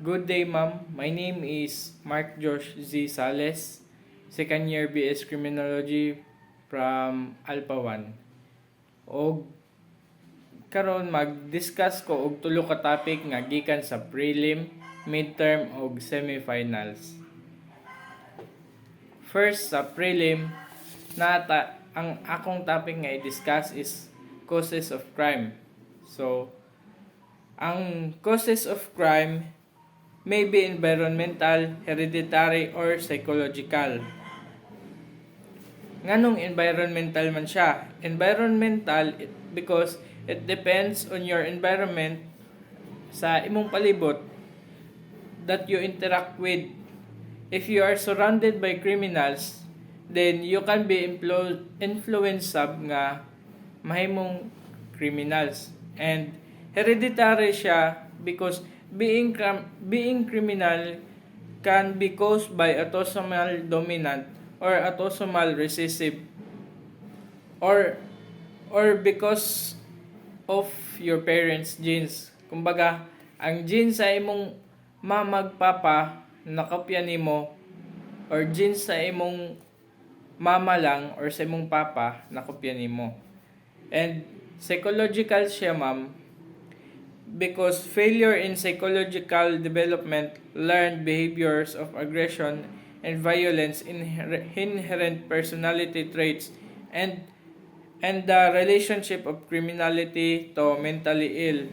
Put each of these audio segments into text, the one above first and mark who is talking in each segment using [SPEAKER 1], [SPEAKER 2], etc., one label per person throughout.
[SPEAKER 1] Good day, ma'am. My name is Mark Josh Z. Sales, second year BS Criminology from Alpha 1. Og karon mag-discuss ko og tulo ka topic nga gikan sa prelim, midterm og semifinals. First sa prelim, ang akong topic nga i-discuss is causes of crime. So, ang causes of crime may be environmental, hereditary, or psychological. Nganong environmental man siya? Environmental because it depends on your environment sa imong palibot that you interact with. If you are surrounded by criminals, then you can be influenced sab nga mahimong criminals. And hereditary siya because being criminal can be caused by autosomal dominant or autosomal recessive or because of your parents' genes. Kumbaga, ang genes sa imong mamagpapa nakopya nimo or genes sa imong mama lang or sa imong papa nakopya nimo. And psychological siya, ma'am, because failure in psychological development, learned behaviors of aggression and violence, inherent personality traits, and the relationship of criminality to mentally ill.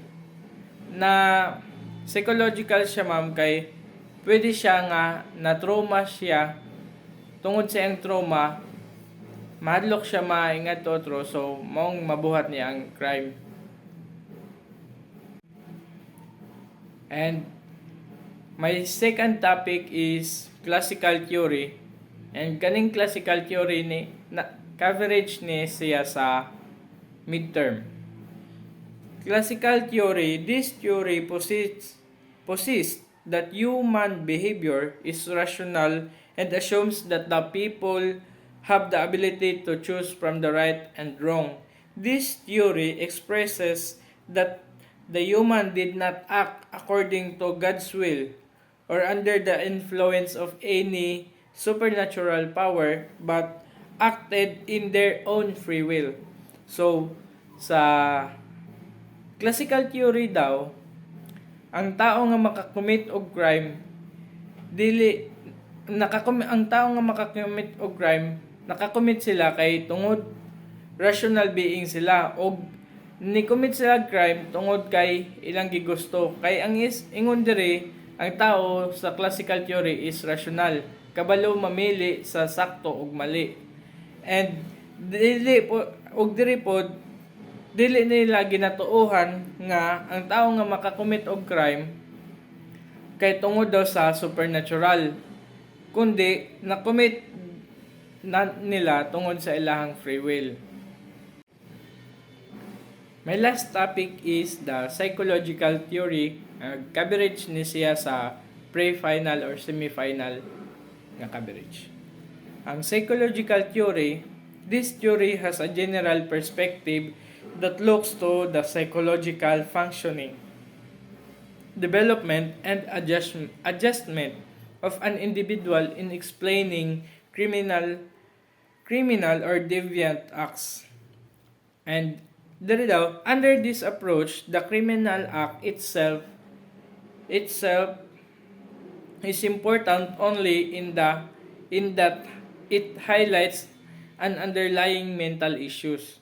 [SPEAKER 1] Na psychological siya, ma'am, kay pwede siya nga na-trauma siya, tungod sa iyang trauma, mahadlok siya maingat to otro, so maong mabuhat niya ang crime. And my second topic is classical theory. And kaning classical theory ni coverage ni siya sa midterm. Classical theory, this theory posits that human behavior is rational and assumes that the people have the ability to choose from the right and wrong. This theory expresses that the human did not act according to God's will or under the influence of any supernatural power but acted in their own free will. So, sa classical theory daw, ang tao nga makakommit og crime ang tao nga makakommit og crime nakakommit sila kay tungod rational being sila og ni-commit sila crime tungod kay ilang gigusto. Kay ang ingon diri ang tao sa classical theory is rational, kabalo mamili sa sakto ug mali. And dili nila ginatuohan nga ang tao nga makakommit og crime kay tungod daw sa supernatural, kundi na-commit nila tungod sa ilahang free will. My last topic is the psychological theory. Coverage ni siya sa pre-final or semi-final nga coverage. Ang psychological theory, this theory has a general perspective that looks to the psychological functioning, development, and adjustment of an individual in explaining criminal or deviant acts. And under this approach, the criminal act itself is important only in that it highlights an underlying mental issues.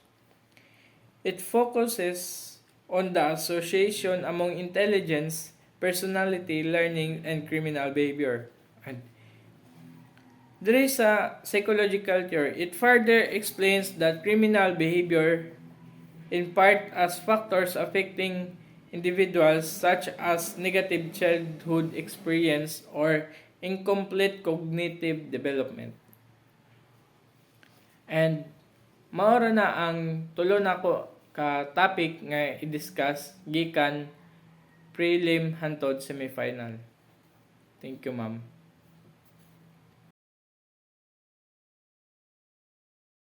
[SPEAKER 1] It focuses on the association among intelligence, personality, learning, and criminal behavior. And there is a psychological theory. It further explains that criminal behavior in part as factors affecting individuals such as negative childhood experience or incomplete cognitive development. And maura na ang tulo nako ka topic nga i-discuss gikan prelim hantod semifinal. Thank you, ma'am.